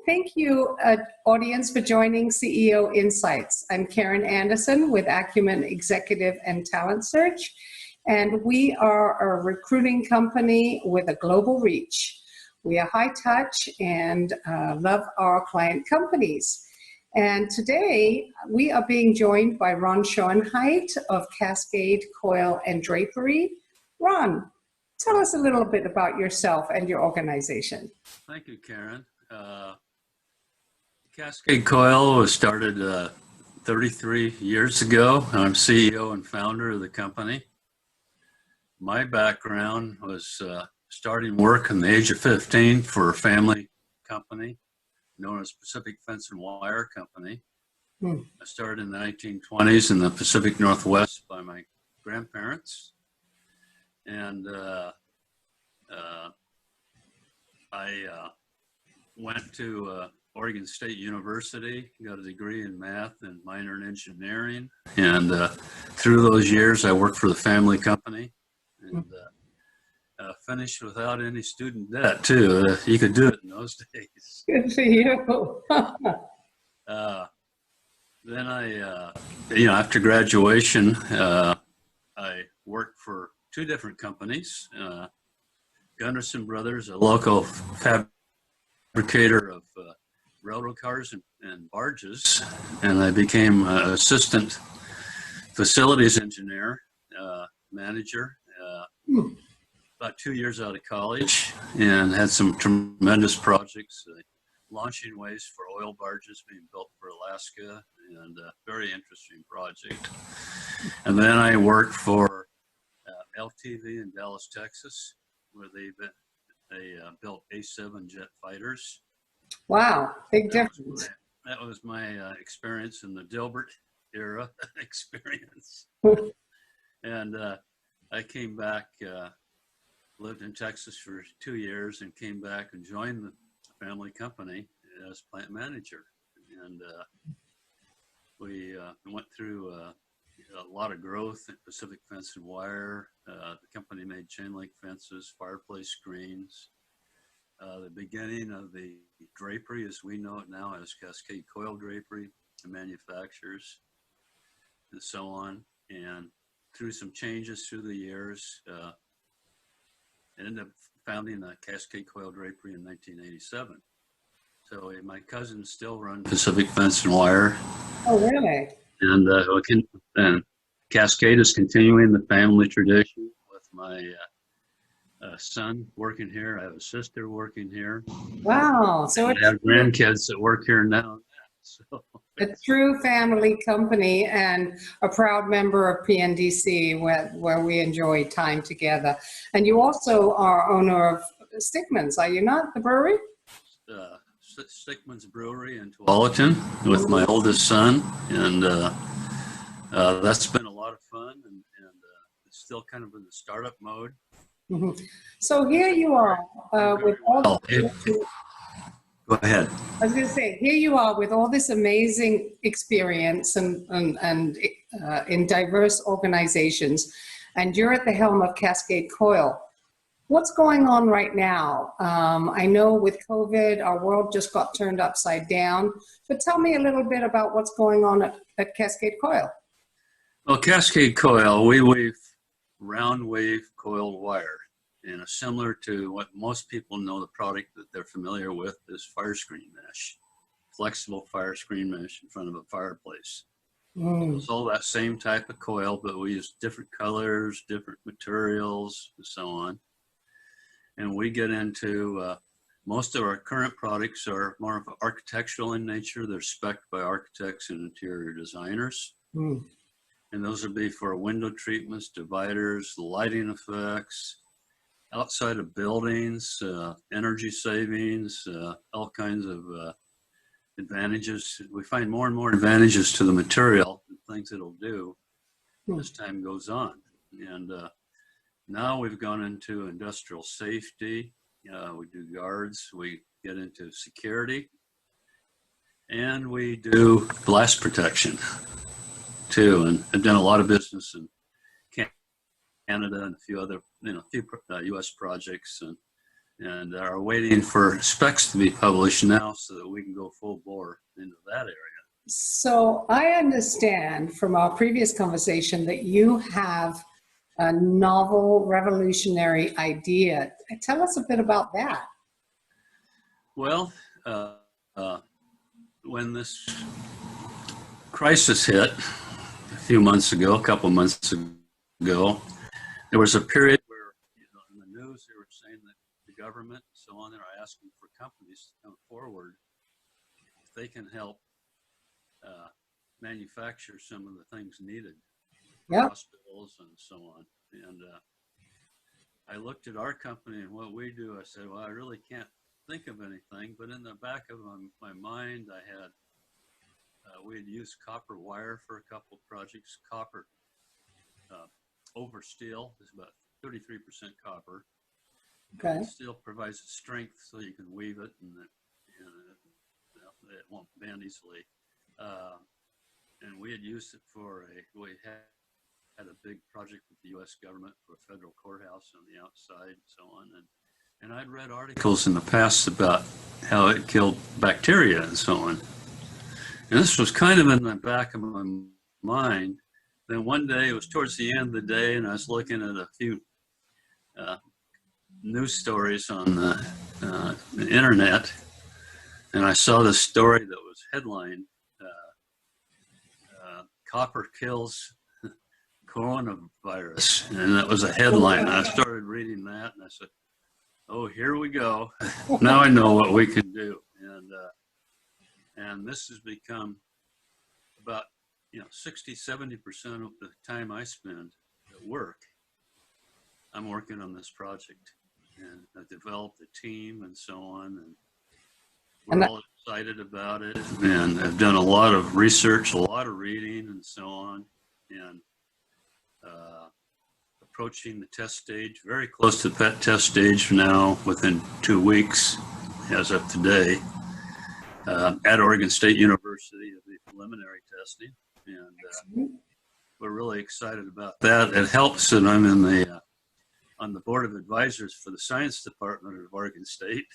Thank you, audience, for joining CEO Insights. I'm Karen Anderson with Acumen Executive and Talent Search, and we are a recruiting company with a global reach. We are high touch and love our client companies. And today we are being joined by Ron Schoenheit of Cascade Coil and Drapery. Ron, tell us a little bit about yourself and your organization. Thank you, Karen. Cascade Coil was started 33 years ago. I'm CEO and founder of the company. My background was starting work in the age of 15 for a family company known as Pacific Fence and Wire Company. I started in the 1920s in the Pacific Northwest by my grandparents. And I went to Oregon State University, got a degree in math and minor in engineering. And through those years, I worked for the family company and finished without any student debt, too. You could do it in those days. Good for you. Then after graduation, I worked for two different companies. Gunderson Brothers, a local fabricator of railroad cars and barges, and I became assistant facilities engineer, manager, about 2 years out of college, and had some tremendous projects, launching ways for oil barges being built for Alaska, and a very interesting project. And then I worked for LTV in Dallas, Texas, where they built A-7 jet fighters. Wow, big difference. That was my experience in the Dilbert era experience. And I came back, lived in Texas for 2 years, and came back and joined the family company as plant manager. And we went through a lot of growth in Pacific Fence and Wire. The company made chain link fences, fireplace screens. The beginning of the drapery, as we know it now, as Cascade Coil Drapery, the manufacturers, and so on. And through some changes through the years, I ended up founding Cascade Coil Drapery in 1987. So my cousins still run Pacific Fence and Wire. Oh, really? And Cascade is continuing the family tradition with my son working here. I have a sister working here. Wow. So I have grandkids that work here now. So. A true family company and a proud member of PNDC where we enjoy time together. And you also are owner of Stickman's, are you not, the brewery? Stickman's Brewery in Tualatin with my oldest son. And that's been a lot of fun. And it's still kind of in the startup mode. Mm-hmm. So here you are with all Go ahead. I was going to say, here you are with all this amazing experience and in diverse organizations, and you're at the helm of Cascade Coil. What's going on right now? I know with COVID, our world just got turned upside down, but tell me a little bit about what's going on at Cascade Coil. Well, Cascade Coil, we weave round wave coiled wire. And similar to what most people know, the product that they're familiar with is fire screen mesh, flexible fire screen mesh in front of a fireplace. It's all that same type of coil, but we use different colors, different materials, and so on. And we get into, most of our current products are more of architectural in nature. They're spec'd by architects and interior designers. And those would be for window treatments, dividers, lighting effects, outside of buildings, energy savings, all kinds of advantages. We find more and more advantages to the material and things it'll do as time goes on. And now we've gone into industrial safety. We do guards, we get into security, and we do blast protection too. And I've done a lot of business in Canada and a few other, U.S. projects, and and are waiting for specs to be published now so that we can go full bore into that area. So I understand from our previous conversation that you have a novel revolutionary idea. Tell us a bit about that. Well, when this crisis hit a few months ago, a couple months ago, there was a period where, in the news they were saying that the government and so on, they're asking for companies to come forward if they can help manufacture some of the things needed for hospitals and so on. And I looked at our company and what we do. I said, well, I really can't think of anything, but in the back of my mind, I had we had used copper wire for a couple of projects. Copper over steel is about 33% copper. Okay. It still provides the strength so you can weave it and it won't bend easily. And we had used it for we had a big project with the U.S. government for a federal courthouse on the outside and so on. And I'd read articles in the past about how it killed bacteria and so on. And this was kind of in the back of my mind. Then one day, it was towards the end of the day, and I was looking at a few news stories on the internet, and I saw this story that was headlined, Copper Kills Coronavirus. And that was a headline. And I started reading that, and I said, oh, here we go. Now I know what we can do. And this has become about 60–70% of the time I spend at work. I'm working on this project, and I've developed a team and so on, and we're all excited about it. And I've done a lot of research, a lot of reading, and so on, and approaching the test stage, very close to the pet test stage now, within 2 weeks, as of today. At Oregon State University of the preliminary testing, and we're really excited about that. It helps that I'm in on the board of advisors for the science department of Oregon State.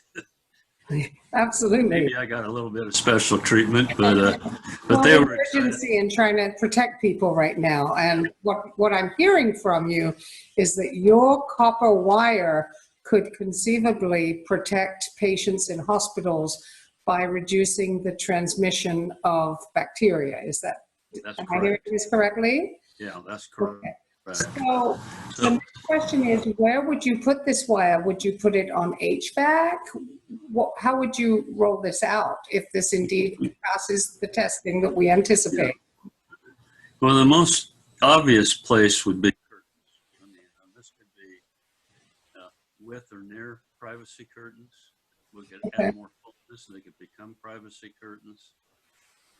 Absolutely. Maybe I got a little bit of special treatment, but well, they were urgency in trying to protect people right now. And what I'm hearing from you is that your copper wire could conceivably protect patients in hospitals by reducing the transmission of bacteria. Is that, That's am correct. I hearing this correctly? Yeah, that's correct. Okay. So the next question is, where would you put this wire? Would you put it on HVAC? How would you roll this out if this indeed passes the testing that we anticipate? Yeah. Well, the most obvious place would be curtains. I mean, this could be with or near privacy curtains. We could add more fullness, and they could become privacy curtains.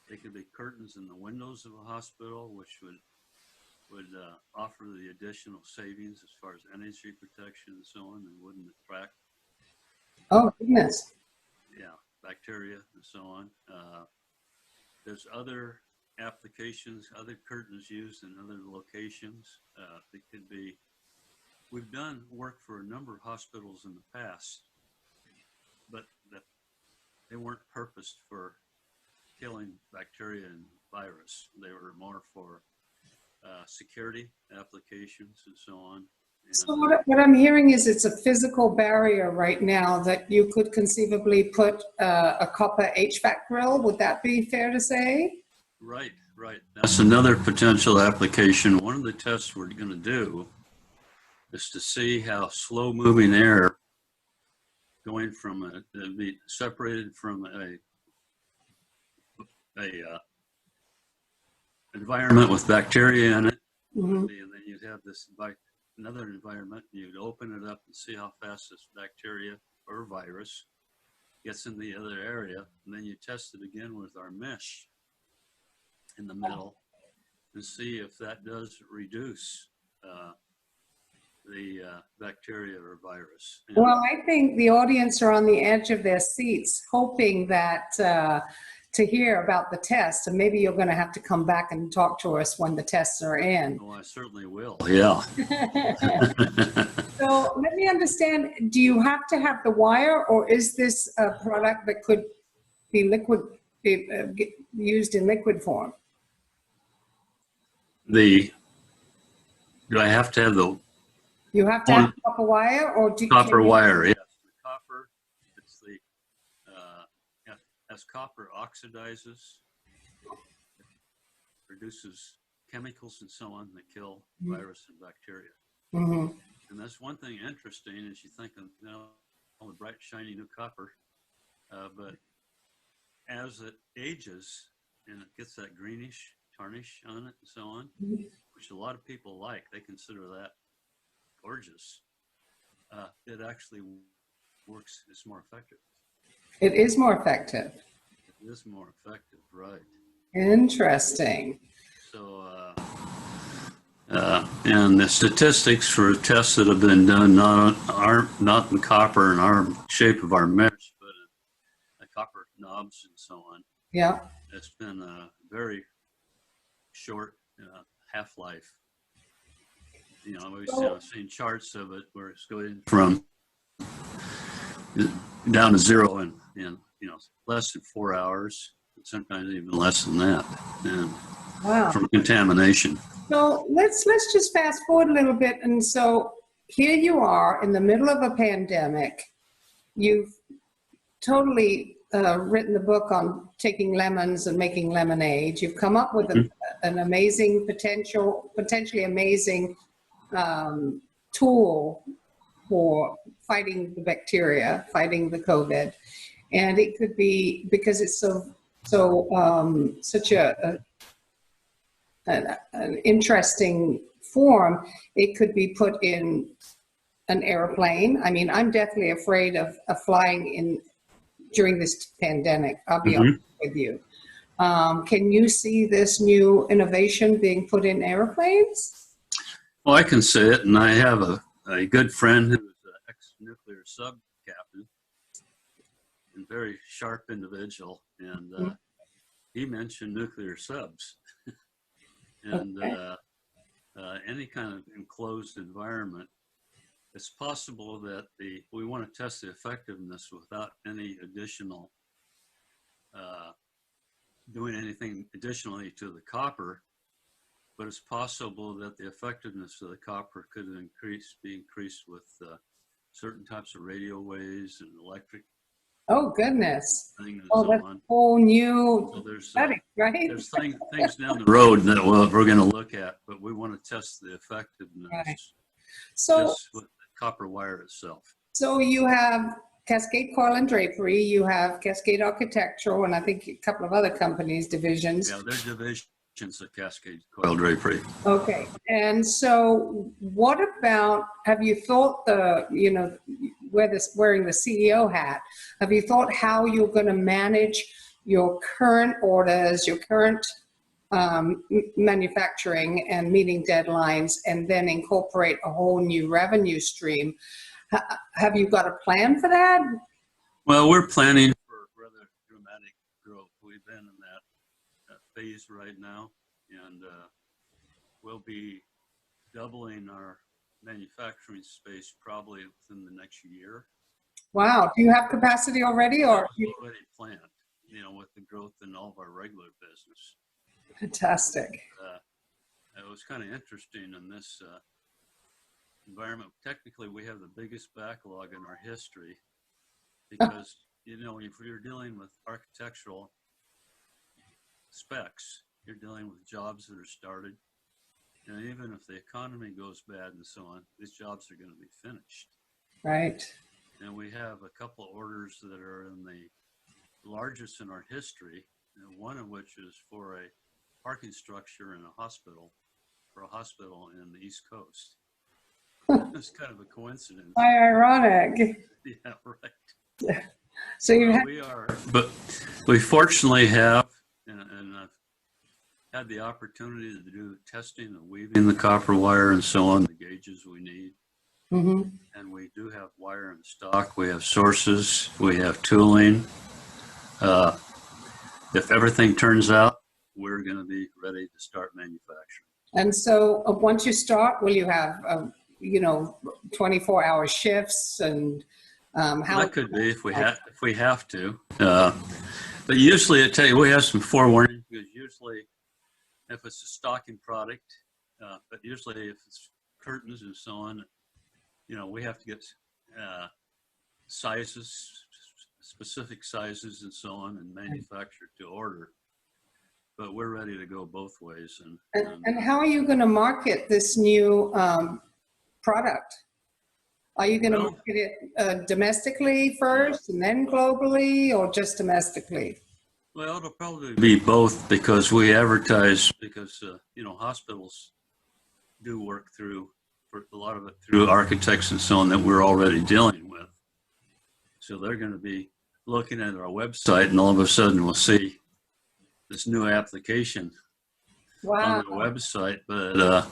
They could be curtains in the windows of a hospital, which would offer the additional savings as far as energy protection and so on, and wouldn't attract bacteria and so on. There's other applications, other curtains used in other locations. It could be, we've done work for a number of hospitals in the past, but they weren't purposed for killing bacteria and virus. They were more for security applications and so on. And so what I'm hearing is it's a physical barrier right now that you could conceivably put a copper HVAC grill. Would that be fair to say? Right. That's another potential application. One of the tests we're going to do is to see how slow moving air going from be separated from a environment with bacteria in it, and then you'd have this another environment. You'd open it up and see how fast this bacteria or virus gets in the other area, and then you test it again with our mesh in the middle and see if that does reduce the bacteria or virus. Well, I think the audience are on the edge of their seats, hoping that to hear about the tests, and maybe you're going to have to come back and talk to us when the tests are in. Oh, I certainly will. Yeah. So let me understand, do you have to have the wire, or is this a product that could be used in liquid form? Do I have to have the You have to have copper wire, or copper wire? Yes, the copper. It's the as copper oxidizes, it produces chemicals and so on that kill virus and bacteria. Mm-hmm. And that's one thing interesting is you think of all the bright, shiny new copper, but as it ages and it gets that greenish tarnish on it and so on, which a lot of people like, they consider that gorgeous. It actually works, it's more effective. It is more effective. It is more effective, right. Interesting. So, and the statistics for tests that have been done not in copper in our shape of our mesh, but in copper knobs and so on. Yeah. It's been a very short half-life. We've seen charts of it where it's going from down to zero in less than 4 hours, sometimes even less than that, and wow. From contamination. So let's just fast forward a little bit. And so here you are in the middle of a pandemic. You've totally written the book on taking lemons and making lemonade. You've come up with an amazing potentially amazing tool for fighting the bacteria, fighting the COVID. And it could be, because it's such an interesting form, it could be put in an airplane. I mean, I'm definitely afraid of flying during this pandemic. I'll be honest with you. Can you see this new innovation being put in airplanes? Well, I can say it, and I have a good friend who's an ex-nuclear sub captain, and very sharp individual, and he mentioned nuclear subs. And any kind of enclosed environment, it's possible that we want to test the effectiveness without any additional, doing anything additionally to the copper, but it's possible that the effectiveness of the copper could be increased with certain types of radio waves and electric. Oh, goodness. Things and Oh, so that's on. a whole new study, right? There's things down the road that we're going to look at, but we want to test the effectiveness just with the copper wire itself. So you have Cascade Coil and Drapery, you have Cascade Architectural, and I think a couple of other companies, divisions. Yeah, they're divisions of Cascade Coil Drapery. Okay, and so what about, have you thought wearing the CEO hat, have you thought how you're going to manage your current orders, your current manufacturing and meeting deadlines, and then incorporate a whole new revenue stream? Have you got a plan for that? Well, we're planning for rather dramatic growth. We've been in that phase right now, and we'll be doubling our manufacturing space probably within the next year. Wow. Do you have capacity already, or already planned, with the growth in all of our regular business. Fantastic. It was kind of interesting in this environment. Technically, we have the biggest backlog in our history because, if you're dealing with architectural specs, you're dealing with jobs that are started. And even if the economy goes bad and so on, these jobs are going to be finished. Right. And we have a couple of orders that are in the largest in our history, and one of which is for a parking structure in a hospital, for a hospital in the East Coast. It's kind of a coincidence. How ironic. Yeah, right. So but we fortunately have, and I've had the opportunity to do testing and weaving the copper wire and so on, the gauges we need. Mm-hmm. And we do have wire in stock. We have sources. We have tooling. Mm-hmm. if everything turns out, we're going to be ready to start manufacturing. And so once you start, will you have, 24-hour shifts and how? That could be if we have to. But usually, I tell you, we have some forewarning because usually, if it's a stocking product, but usually if it's curtains and so on, we have to get sizes, specific sizes and so on, and manufacture to order. But we're ready to go both ways. And how are you going to market this new product? Are you going to market it domestically first and then globally, or just domestically? Well, it'll probably be both because we advertise because, hospitals do work through, for a lot of it through architects and so on that we're already dealing with. So they're going to be looking at our website and all of a sudden we'll see this new application Wow. on our website. But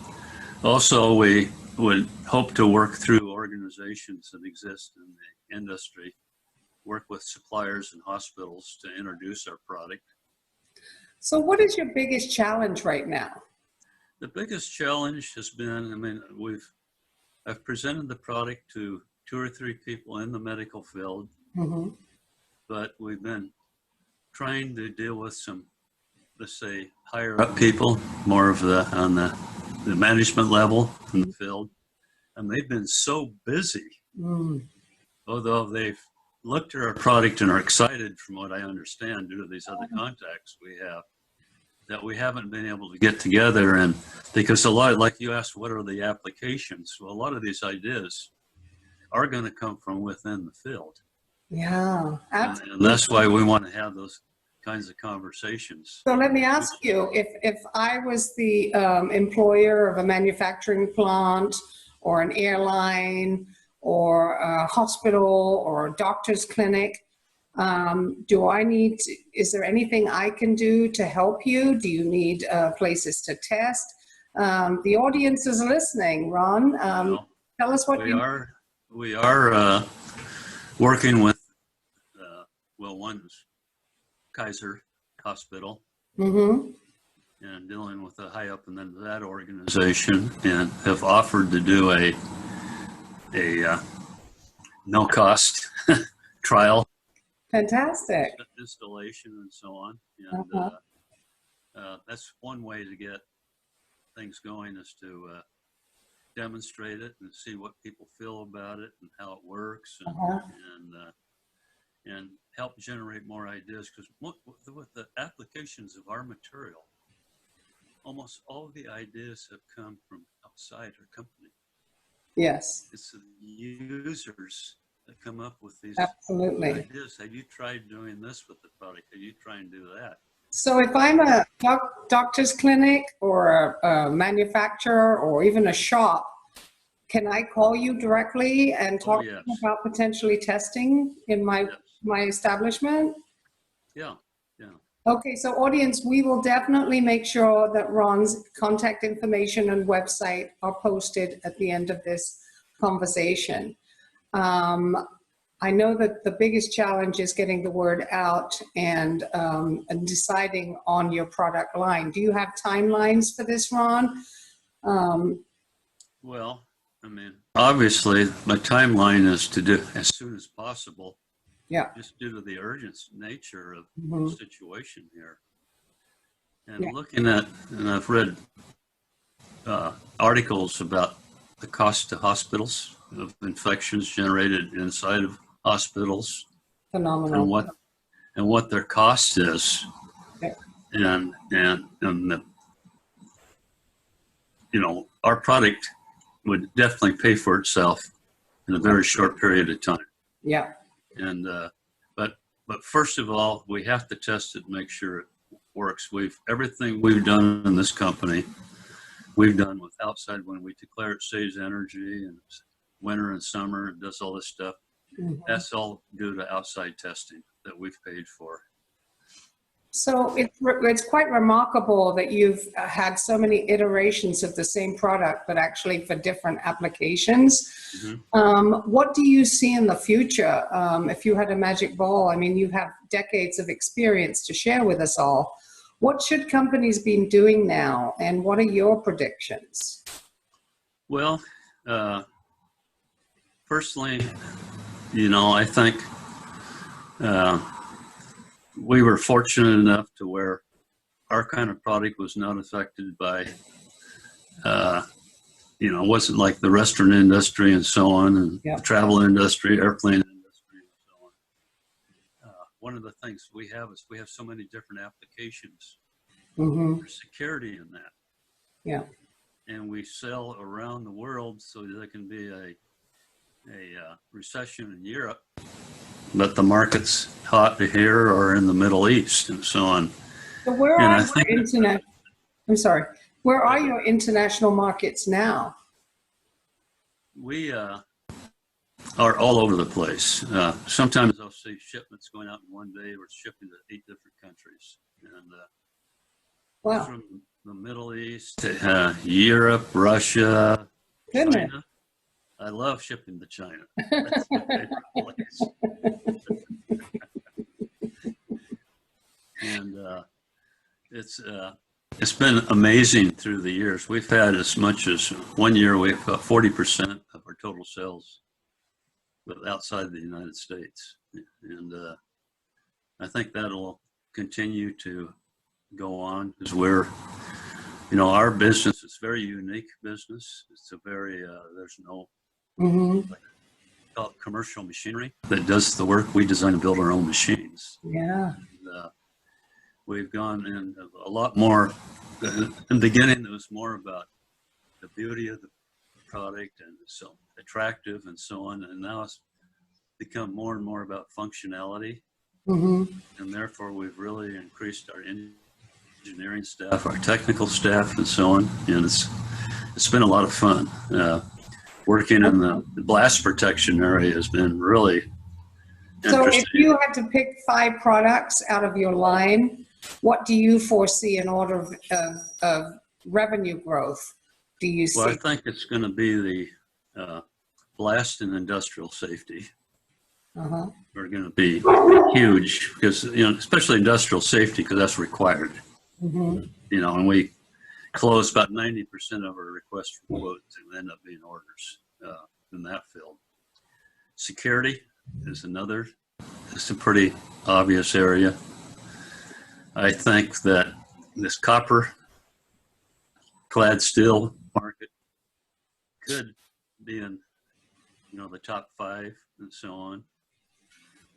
also we would hope to work through organizations that exist in the industry, work with suppliers and hospitals to introduce our product. So what is your biggest challenge right now? The biggest challenge has been, I've presented the product to 2 or 3 people in the medical field, Mm-hmm. but we've been trying to deal with some, let's say, higher up people, more of on the management level in the field, and they've been so busy, although they've looked at our product and are excited from what I understand due to these other contacts we have, that we haven't been able to get together. And because a lot, like you asked, what are the applications? Well, a lot of these ideas are going to come from within the field. Yeah, absolutely. And that's why we want to have those kinds of conversations. So let me ask you, if I was the employer of a manufacturing plant or an airline or a hospital or a doctor's clinic, is there anything I can do to help you? Do you need places to test? The audience is listening, Ron. Tell us what we are working with, one's Kaiser Hospital, Mm-hmm. and dealing with the high up and then that organization, and have offered to do a no cost trial. Fantastic. Installation and so on. And that's one way to get things going, is to demonstrate it and see what people feel about it and how it works, and help generate more ideas. Because with the applications of our material, almost all of the ideas have come from outside our company. Yes. It's the users that come up with these Absolutely. ideas. Have you tried doing this with the product? Have you tried to do that? So if I'm a doctor's clinic or a manufacturer or even a shop, can I call you directly and talk yes. about potentially testing in my establishment? Yeah. Okay, so audience, we will definitely make sure that Ron's contact information and website are posted at the end of this conversation. I know that the biggest challenge is getting the word out and deciding on your product line. Do you have timelines for this, Ron? Well, obviously my timeline is to do as soon as possible. Yeah. Just due to the urgent nature of the situation here. And and I've read articles about the cost to hospitals of infections generated inside of hospitals. Phenomenal. And what their cost is. Yeah. And our product would definitely pay for itself in a very short period of time. Yeah. And but first of all, we have to test it and make sure it works. Everything we've done in this company, we've done with outside. When we declare it saves energy and winter and summer and does all this stuff, that's all due to outside testing that we've paid for. So it's quite remarkable that you've had so many iterations of the same product, but actually for different applications. What do you see in the future? If you had a magic ball, I mean, you have decades of experience to share with us all. What should companies be doing now, and what are your predictions? Well, personally, I think we were fortunate enough to where our kind of product was not affected by, it wasn't like the restaurant industry and so on, and the travel industry, airplane industry, and so on. One of the things we have is we have so many different applications for security in that. Yeah. And we sell around the world, so there can be a recession in Europe, but the market's hot here or in the Middle East and so on. So where are your international markets now? We are all over the place. Sometimes I'll see shipments going out in one day. We're shipping to 8 different countries. And wow. From the Middle East to Europe, Russia, China. I love shipping to China. That's my favorite place. And it's been amazing through the years. We've had as much as one year we've got 40% of our total sales outside the United States, and I think that'll continue to go on because we're, our business is very unique business. It's a very there's no call it commercial machinery that does the work. We design and build our own machines. Yeah. And, we've gone in a lot more. In the beginning, it was more about the beauty of the product and so attractive and so on. And now it's become more and more about functionality. And therefore, we've really increased our engineering staff, our technical staff, and so on. And it's been a lot of fun. Working in the blast protection area has been really so interesting. If you had to pick 5 products out of your line, what do you foresee in order of revenue growth? Do you see? Well, I think it's going to be the blast and industrial safety. Are going to be huge because, especially industrial safety, because that's required. And we close about 90% of our requests for quotes and end up being orders in that field. Security is another. It's a pretty obvious area. I think that this copper clad steel market could be in, the top 5 and so on.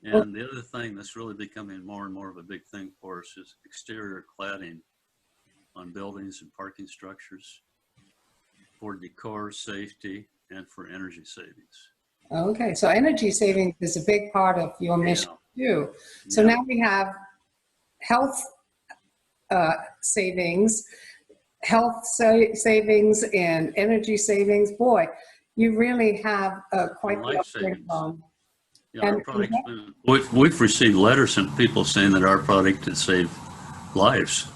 And the other thing that's really becoming more and more of a big thing for us is exterior cladding on buildings and parking structures for decor, safety, and for energy savings. Okay, so energy savings is a big part of your mission too. So now we have health savings, savings and energy savings. Boy, you really have quite the upgrade on. Our product's been, we've received letters from people saying that our product has saved lives.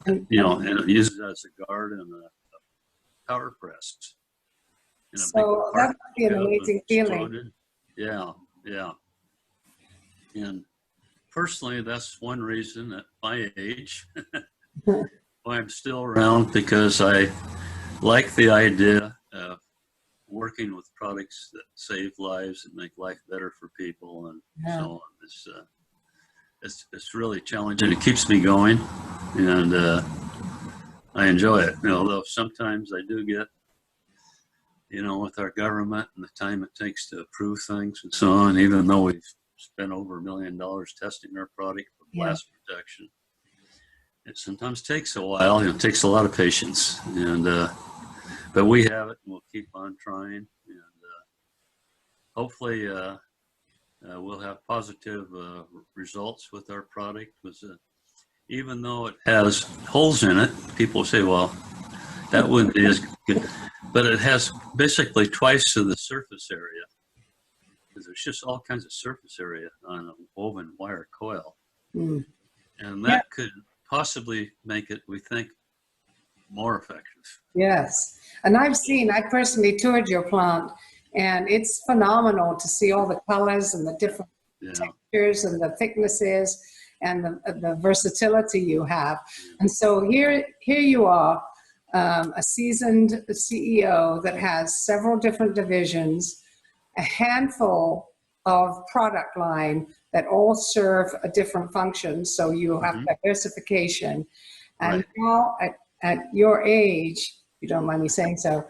And it uses it as a guard and a power press. So that must be an amazing feeling. Yeah. And personally, that's one reason at my age why I'm still around, because I like the idea of working with products that save lives and make life better for people and so on. It's really challenging. It keeps me going, and I enjoy it. Although sometimes I do get, with our government and the time it takes to approve things and so on, even though we've spent over $1 million testing our product for blast protection, it sometimes takes a while. It takes a lot of patience, and but we have it, and we'll keep on trying, and hopefully we'll have positive results with our product. Even though it has holes in it, people say, well, that wouldn't be as good. But it has basically twice of the surface area, because there's just all kinds of surface area on a woven wire coil. And that could possibly make it, we think, more effective. Yes. And I personally toured your plant, and it's phenomenal to see all the colors and the different textures and the thicknesses and the versatility you have. And so here you are, a seasoned CEO that has several different divisions, a handful of product line that all serve a different function. So you have diversification. And now at your age, if you don't mind me saying so,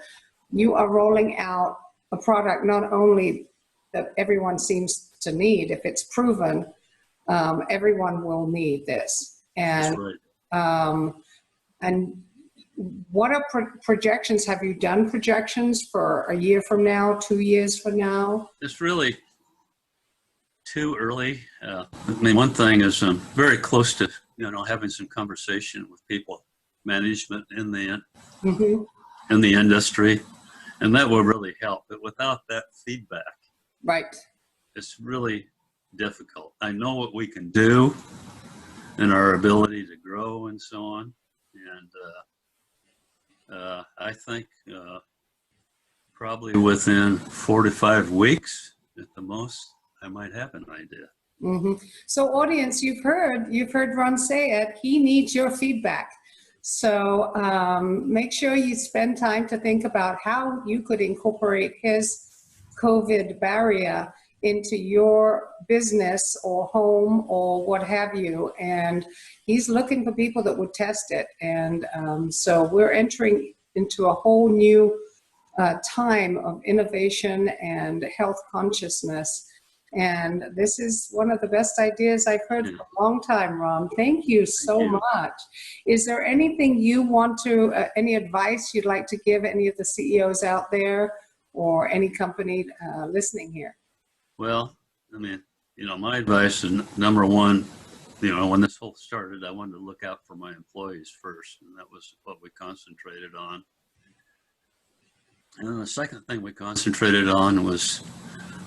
you are rolling out a product not only that everyone seems to need, if it's proven, everyone will need this. And, and what are projections? Have you done projections for a year from now, 2 years from now? It's really too early. I mean, one thing is I'm very close to, having some conversation with people, management in the industry, and that will really help. But without that feedback, it's really difficult. I know what we can do and our ability to grow and so on, and I think probably within 4 to 5 weeks at the most, I might have an idea. So audience, you've heard Ron say it, he needs your feedback. So make sure you spend time to think about how you could incorporate his COVID barrier into your business or home or what have you. And he's looking for people that would test it. And so we're entering into a whole new time of innovation and health consciousness. And this is one of the best ideas I've heard for a long time, Ron. Thank you so much. Is there anything you want to, any advice you'd like to give any of the CEOs out there or any company listening here? Well, I mean, my advice is number one, when this whole started, I wanted to look out for my employees first, and that was what we concentrated on. And then the second thing we concentrated on was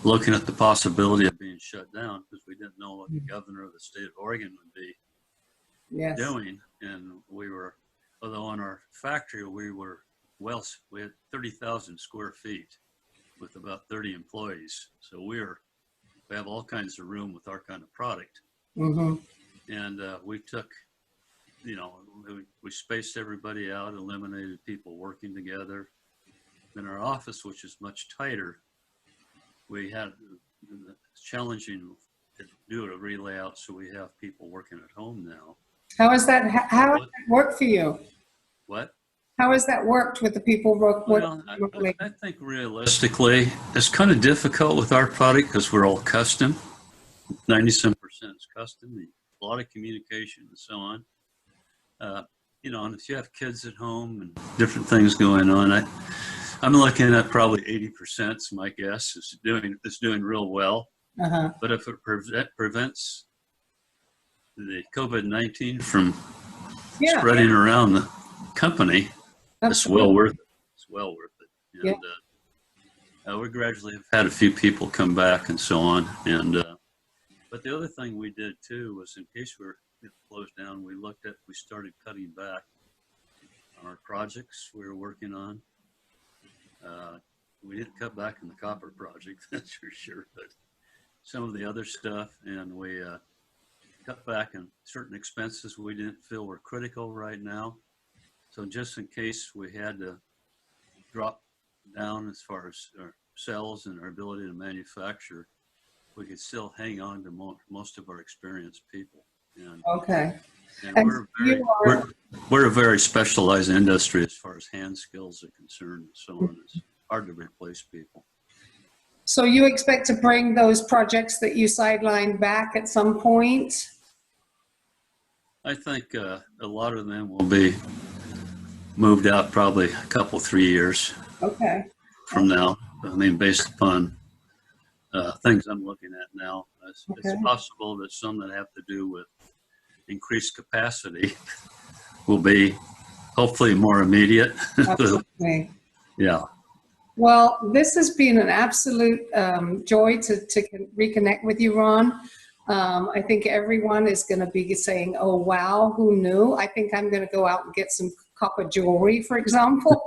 looking at the possibility of being shut down, because we didn't know what the governor of the state of Oregon would be doing. And we were, although in our factory, we had 30,000 square feet with about 30 employees. So we have all kinds of room with our kind of product. And we took, we spaced everybody out, eliminated people working together. In our office, which is much tighter, we had challenging to do a relayout, so we have people working at home now. How has that worked for you? What? How has that worked with the people working remotely? I think realistically, it's kind of difficult with our product because we're all custom. 97% is custom, a lot of communication and so on. And if you have kids at home and different things going on, I'm looking at probably 80%, my guess, is doing real well. But if it prevents the COVID-19 from spreading around the company, it's well worth it. It's well worth it. And we gradually have had a few people come back and so on. And but the other thing we did too was, in case we're closed down, we started cutting back on our projects we were working on. We didn't cut back on the copper project, that's for sure, but some of the other stuff, and we cut back on certain expenses we didn't feel were critical right now. So just in case we had to drop down as far as our sales and our ability to manufacture, we could still hang on to most of our experienced people. And, and we're a very specialized industry as far as hand skills are concerned and so on. It's hard to replace people. So you expect to bring those projects that you sidelined back at some point? I think a lot of them will be moved out probably a couple, 3 years from now. I mean, based upon things I'm looking at now. It's possible that some that have to do with increased capacity will be hopefully more immediate. Absolutely. Yeah. Well, this has been an absolute joy to reconnect with you, Ron. I think everyone is going to be saying, oh, wow, who knew? I think I'm going to go out and get some copper jewelry, for example.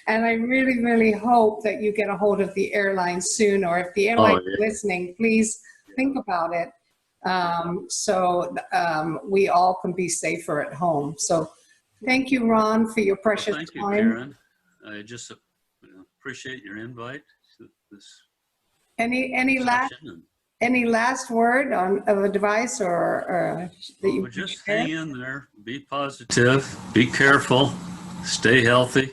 And I really, really hope that you get a hold of the airline soon, or if the airline is listening, please think about it. So we all can be safer at home. So thank you, Ron, for your precious Thank you, time. Karen. I just appreciate your invite to this Any last word of advice or that you just hang in there, be positive, be careful, stay healthy.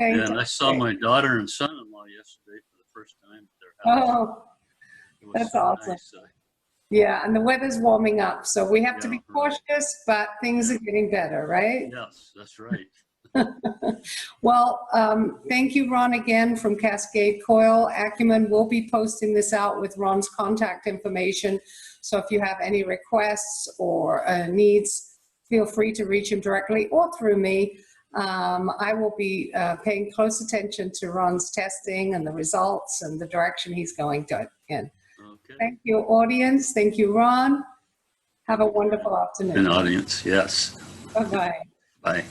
And I saw my daughter and son-in-law yesterday for the first time at their house. Oh, that's awesome. Nice. Yeah, and the weather's warming up, so we have to be cautious, but things are getting better, right? Yes, that's right. Well, thank you, Ron, again from Cascade Coil. Acumen will be posting this out with Ron's contact information. So if you have any requests or needs, feel free to reach him directly or through me. I will be paying close attention to Ron's testing and the results and the direction he's going in. Okay. Thank you, audience. Thank you, Ron. Have a wonderful afternoon. An audience, yes. Bye-bye. Bye.